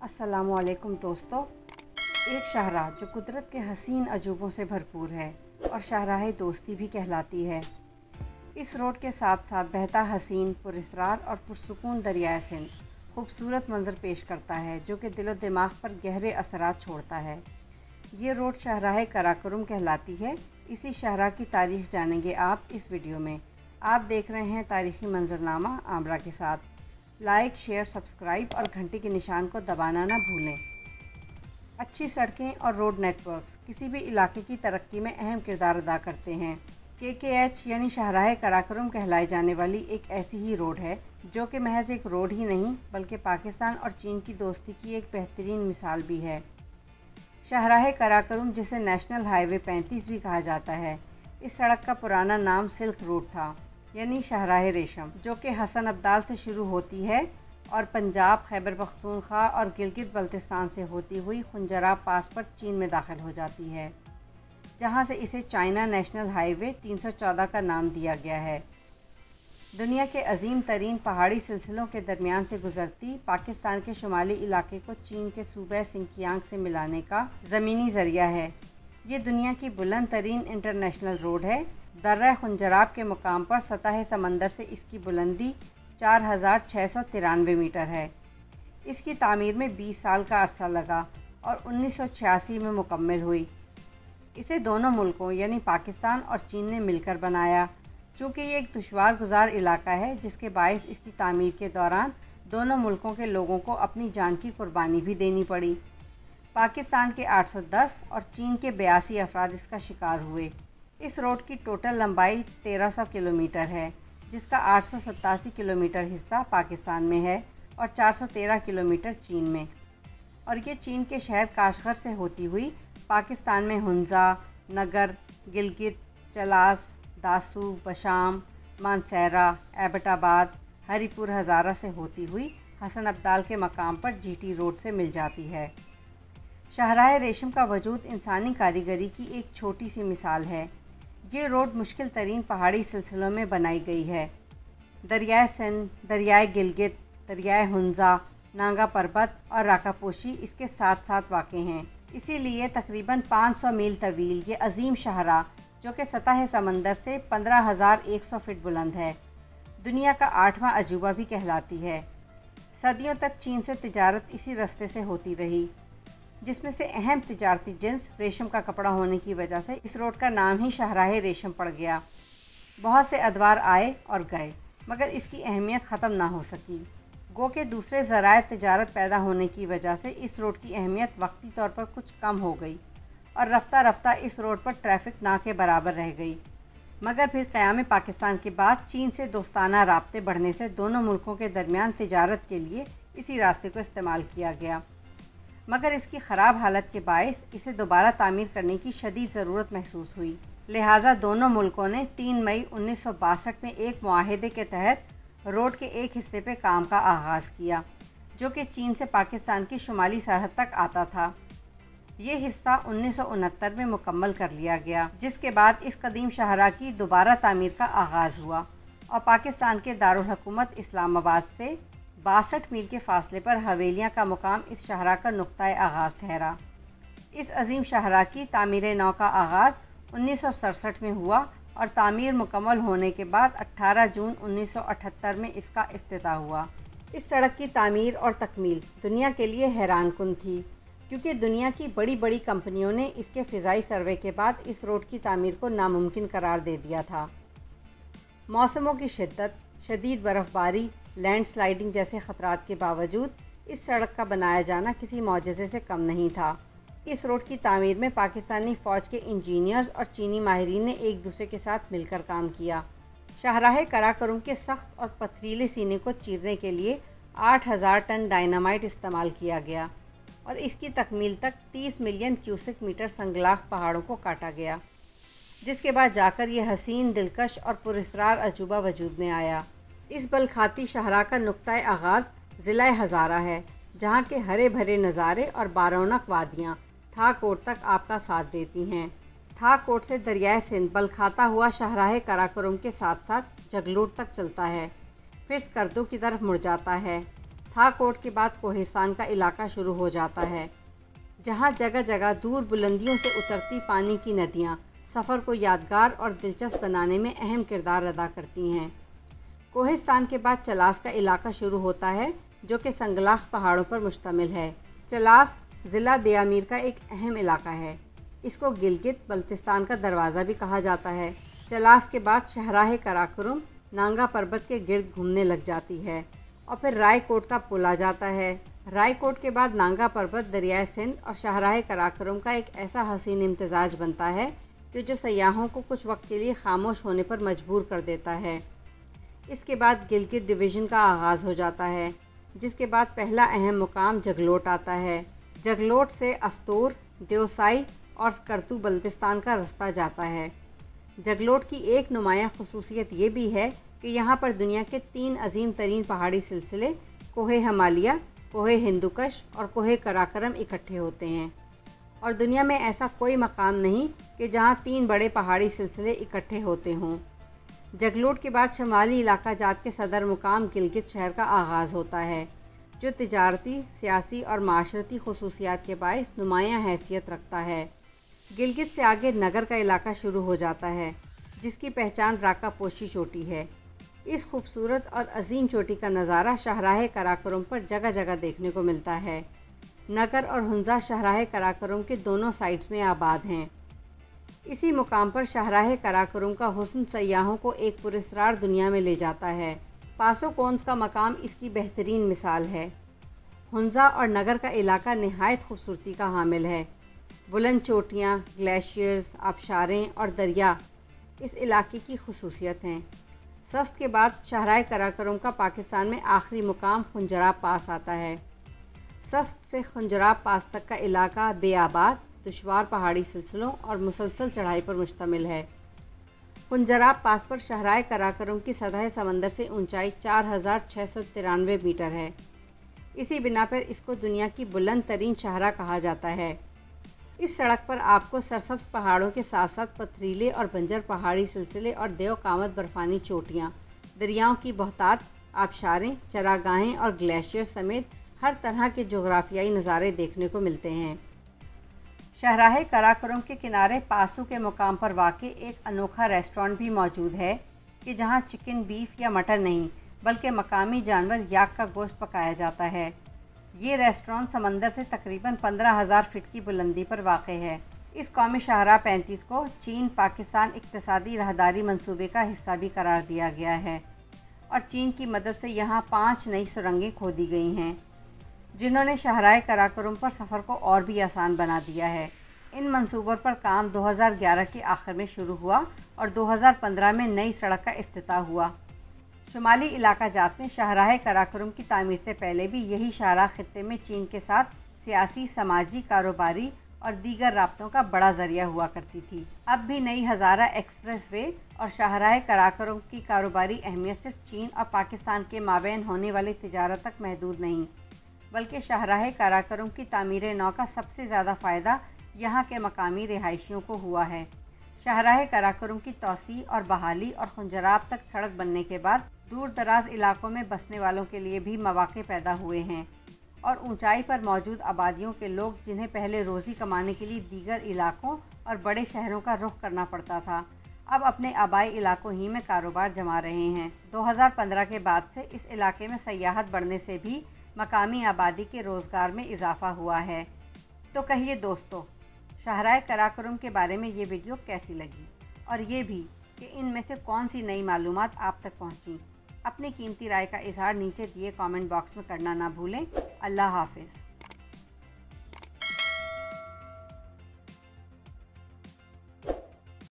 अस्सलामुअलैकुम दोस्तों। एक शाहराह जो कुदरत के हसीन अजूबों से भरपूर है और शाहराह दोस्ती भी कहलाती है। इस रोड के साथ साथ बहता हसीन, पुरस्रार और पुरसुकून दरियाए सिंध खूबसूरत मंजर पेश करता है जो कि दिलो दिमाग पर गहरे असरात छोड़ता है। ये रोड शाहराह कराकोरम कहलाती है। इसी शाहराह की तारीख जानेंगे आप इस वीडियो में। आप देख रहे हैं तारीखी मंजरनामा आमरा के साथ। लाइक, शेयर, सब्सक्राइब और घंटी के निशान को दबाना ना भूलें। अच्छी सड़कें और रोड नेटवर्क्स किसी भी इलाके की तरक्की में अहम किरदार अदा करते हैं। KKH यानी शाहराह कराकोरम कहलाई जाने वाली एक ऐसी ही रोड है जो कि महज एक रोड ही नहीं बल्कि पाकिस्तान और चीन की दोस्ती की एक बेहतरीन मिसाल भी है। शाहराह कराकोरम, जिसे नेशनल हाईवे 35 भी कहा जाता है, इस सड़क का पुराना नाम सिल्क रोड था यानी शाहराह रेशम, जो कि हसन अब्दाल से शुरू होती है और पंजाब, खैबर पख्तूनख्वा और गिलगित बल्तिस्तान से होती हुई खुंजराब पास पर चीन में दाखिल हो जाती है, जहां से इसे चाइना नेशनल हाईवे 314 का नाम दिया गया है। दुनिया के अजीम तरीन पहाड़ी सिलसिलों के दरमियान से गुजरती पाकिस्तान के शुमाली इलाके को चीन के सूबे सिंकियांग से मिलाने का ज़मीनी ज़रिया है। ये दुनिया की बुलंद तरीन इंटरनेशनल रोड है। दर्रा खुंजराब के मुकाम पर सतह समंदर से इसकी बुलंदी 4693 मीटर है। इसकी तामीर में 20 साल का अरसा लगा और 1986 में मुकम्मल हुई। इसे दोनों मुल्कों यानी पाकिस्तान और चीन ने मिलकर बनाया। चूँकि ये एक दुश्वार गुजार इलाका है, जिसके बायस इसकी तामीर के दौरान दोनों मुल्कों के लोगों को अपनी जान की कुर्बानी भी देनी पड़ी। पाकिस्तान के 810 और चीन के 82 अफराद इसका शिकार हुए। इस रोड की टोटल लंबाई 1300 किलोमीटर है, जिसका 887 किलोमीटर हिस्सा पाकिस्तान में है और 413 किलोमीटर चीन में। और ये चीन के शहर काशगर से होती हुई पाकिस्तान में हुंजा, नगर, गिलगित, चलास, दासू, बशाम, मानसैरा, एबटाबाद, हरीपुर हज़ारा से होती हुई हसन अब्दाल के मकाम पर GT रोड से मिल जाती है। शाहराह रेशम का वजूद इंसानी कारीगरी की एक छोटी सी मिसाल है। ये रोड मुश्किल तरीन पहाड़ी सिलसिलों में बनाई गई है। दरियाए सिंध, दरियाए गिलगित, दरियाए हुंजा, नांगा पर्बत और राकापोशी इसके साथ साथ वाक़ हैं। इसीलिए तकरीबन 500 मील तवील ये अजीम शाहराह, जो कि सतह समंदर से 15,100 फीट बुलंद है, दुनिया का 8वां अजूबा भी कहलाती है। सदियों तक चीन से तिजारत इसी रास्ते से होती रही, जिसमें से अहम तिजारती जिन्स रेशम का कपड़ा होने की वजह से इस रोड का नाम ही शाहराह रेशम पड़ गया। बहुत से अदवार आए और गए, मगर इसकी अहमियत ख़त्म ना हो सकी। गो के दूसरे ज़राए तिजारत पैदा होने की वजह से इस रोड की अहमियत वक्ती तौर पर कुछ कम हो गई और रफ्ता रफ्ता इस रोड पर ट्रैफिक ना के बराबर रह गई। मगर फिर क़याम पाकिस्तान के बाद चीन से दोस्ताना राब्ते बढ़ने से दोनों मुल्कों के दरमियान तिजारत के लिए इसी रास्ते को इस्तेमाल किया गया। मगर इसकी ख़राब हालत के बायस इसे दोबारा तामीर करने की शदीद ज़रूरत महसूस हुई। लिहाजा दोनों मुल्कों ने 3 मई 1962 में एक मुआहदे के तहत रोड के एक हिस्से पर काम का आगाज़ किया, जो कि चीन से पाकिस्तान की शुमाली सरहद तक आता था। ये हिस्सा 1969 में मुकम्मल कर लिया गया, जिसके बाद इस कदीम शाहराह की दोबारा तामीर का आगाज़ हुआ और पाकिस्तान के दारुल हुकूमत इस्लामाबाद से 62 मील के फासले पर हवेलियाँ का मुकाम इस शाहराह का नुक्ताए आगाज़ ठहरा। इस अजीम शाहराह की तामीर नौ का आगाज़ 1967 में हुआ और तामीर मुकम्मल होने के बाद 18 जून 1978 में इसका इफ्तिताह हुआ। इस सड़क की तामीर और तकमील दुनिया के लिए हैरान कुन थी, क्योंकि दुनिया की बड़ी बड़ी कंपनियों ने इसके फ़िज़ाई सर्वे के बाद इस रोड की तामीर को नामुमकिन करार दे दिया था। मौसमों की शिद्दत, शदीद बर्फ़बारी, लैंडस्लाइडिंग जैसे ख़तरात के बावजूद इस सड़क का बनाया जाना किसी मौजज़े से कम नहीं था। इस रोड की तामीर में पाकिस्तानी फ़ौज के इंजीनियर्स और चीनी माहिरीन ने एक दूसरे के साथ मिलकर काम किया। शाहराह कराकोरम के सख्त और पथरीले सीने को चीरने के लिए 8000 टन डायनामाइट इस्तेमाल किया गया और इसकी तकमील तक 30 मिलियन क्यूसिक मीटर संगलाख पहाड़ों को काटा गया, जिसके बाद जाकर ये हसीन, दिलकश और पुरस्रार अजूबा वजूद में आया। इस बलखाती शाहराह का नुक्ताए आगाज़ ज़िला हज़ारा है, जहाँ के हरे भरे नज़ारे और बारौनक वादियाँ था कोट तक आपका साथ देती हैं। था कोट से दरियाए सिंध बलखाता हुआ शाहराह कराकोरम के साथ साथ जगलूट तक चलता है, फिर स्कर्दू की तरफ मुड़ जाता है। تھا کوٹ کے بعد کوہستان کا علاقہ شروع ہو جاتا ہے، جہاں جگہ جگہ دور بلندیوں سے اترتی پانی کی ندیاں سفر کو یادگار اور دلچسپ بنانے میں اہم کردار ادا کرتی ہیں۔ کوہستان کے بعد چلاس کا علاقہ شروع ہوتا ہے، جو کہ سنگلاخ پہاڑوں پر مشتمل ہے۔ چلاس ضلع دیامیر کا ایک اہم علاقہ ہے۔ اس کو گلگت بلتستان کا دروازہ بھی کہا جاتا ہے۔ چلاس کے بعد شاہراہ قراقرم نانگا پربت کے گرد گھومنے لگ جاتی ہے اور پھر رائے کوٹ کا پل آ جاتا ہے۔ رائے کوٹ کے بعد نانگا پربت دریائے سندھ اور شاہراہ قراقرم کا ایک ایسا حسین امتزاج بنتا ہے کہ جو سیاحوں کو کچھ وقت کے لیے خاموش ہونے پر مجبور کر دیتا ہے۔ اس کے بعد گلگت ڈویژن کا آغاز ہو جاتا ہے، جس کے بعد پہلا اہم مقام جگلوٹ آتا ہے۔ جگلوٹ سے استور، دیوسائی اور سکرتو بلتستان کا رستہ جاتا ہے۔ جگلوٹ کی ایک نمایاں خصوصیت یہ بھی ہے کہ یہاں پر دنیا کے 3 عظیم ترین پہاڑی سلسلے کوہ ہمالیہ، کوہ ہندوکش اور کوہ قراقرم اکٹھے ہوتے ہیں، اور دنیا میں ایسا کوئی مقام نہیں کہ جہاں 3 بڑے پہاڑی سلسلے اکٹھے ہوتے ہوں۔ جگلوٹ کے بعد شمالی علاقہ جات کے صدر مقام گلگت شہر کا آغاز ہوتا ہے، جو تجارتی، سیاسی اور معاشرتی خصوصیات کے باعث نمایاں حیثیت رکھتا ہے۔ گلگت سے آگے نگر کا علاقہ شروع ہو جاتا ہے، جس کی پہچان راکا پوشی چوٹی ہے۔ اس خوبصورت اور عظیم چوٹی کا نظارہ شاہراہ قراقرم پر جگہ جگہ دیکھنے کو ملتا ہے۔ نگر اور ہنزا شاہراہ قراقرم کے دونوں سائٹس میں آباد ہیں۔ اسی مقام پر شاہراہ قراقرم کا حسن سیاحوں کو ایک پراسرار دنیا میں لے جاتا ہے۔ پاسو کونس کا مقام اس کی بہترین مثال ہے۔ ہنزا اور نگر کا علاقہ نہایت خوبصورتی کا حامل ہے۔ بلند چوٹیاں، گلیشیئرز، آبشاریں اور دریا اس علاقے کی خصوصیت ہیں۔ سست کے بعد شاہراہ قراقرم کا پاکستان میں آخری مقام خنجراب پاس آتا ہے۔ سست سے خنجراب پاس تک کا علاقہ بے آباد، دشوار پہاڑی سلسلوں اور مسلسل چڑھائی پر مشتمل ہے۔ خنجراب پاس پر شاہراہ قراقرم کی سطح سمندر سے اونچائی 4693 میٹر ہے۔ اسی بنا پر اس کو دنیا کی بلند ترین شاہراہ کہا جاتا ہے۔ اس سڑک پر آپ کو سرسبز پہاڑوں کے ساتھ ساتھ پتھریلے اور بنجر پہاڑی سلسلے اور دیو قامت برفانی چوٹیاں، دریاؤں کی بہتات، آبشاریں، چراگاہیں اور گلیشیئر سمیت ہر طرح کے جغرافیائی نظارے دیکھنے کو ملتے ہیں۔ شاہراہ قراقرم کے کنارے پاسو کے مقام پر واقع ایک انوکھا ریسٹورانٹ بھی موجود ہے کہ جہاں چکن، بیف یا مٹن نہیں بلکہ مقامی جانور یاک کا گوشت پکایا جاتا ہے۔ یہ ریسٹورانٹ سمندر سے تقریباً 15,000 فٹ کی بلندی پر واقع ہے۔ اس قومی شاہراہ 35 کو چین پاکستان اقتصادی راہداری منصوبے کا حصہ بھی قرار دیا گیا ہے، اور چین کی مدد سے یہاں 5 نئی سرنگیں کھودی گئی ہیں، جنہوں نے شاہراہ قراقرم پر سفر کو اور بھی آسان بنا دیا ہے۔ ان منصوبوں پر کام 2011 کے آخر میں شروع ہوا اور 2015 میں نئی سڑک کا افتتاح ہوا۔ شمالی علاقہ جات میں شاہراہ قراقرم کی تعمیر سے پہلے بھی یہی شاہراہ خطے میں چین کے ساتھ سیاسی، سماجی، کاروباری اور دیگر رابطوں کا بڑا ذریعہ ہوا کرتی تھی۔ اب بھی نئی ہزارہ ایکسپریس وے اور شاہراہ قراقرم کی کاروباری اہمیت صرف چین اور پاکستان کے مابین ہونے والی تجارت تک محدود نہیں، بلکہ شاہراہ قراقرم کی تعمیر نو کا سب سے زیادہ فائدہ یہاں کے مقامی رہائشیوں کو ہوا ہے۔ شاہراہ قراقرم کی توسیع اور بحالی اور خنجراب تک سڑک بننے کے بعد دور دراز علاقوں میں بسنے والوں کے لیے بھی مواقع پیدا ہوئے ہیں، اور اونچائی پر موجود آبادیوں کے لوگ، جنہیں پہلے روزی کمانے کے لیے دیگر علاقوں اور بڑے شہروں کا رخ کرنا پڑتا تھا، اب اپنے آبائی علاقوں ہی میں کاروبار جما رہے ہیں۔ 2015 کے بعد سے اس علاقے میں سیاحت بڑھنے سے بھی مقامی آبادی کے روزگار میں اضافہ ہوا ہے۔ تو کہیے دوستو، شاہراہ قراقرم کے بارے میں یہ ویڈیو کیسی لگی، اور یہ بھی کہ ان میں سے کون سی نئی معلومات آپ تک پہنچیں؟ اپنی قیمتی رائے کا اظہار نیچے دیے کامنٹ باکس میں کرنا نہ بھولیں۔ اللہ حافظ۔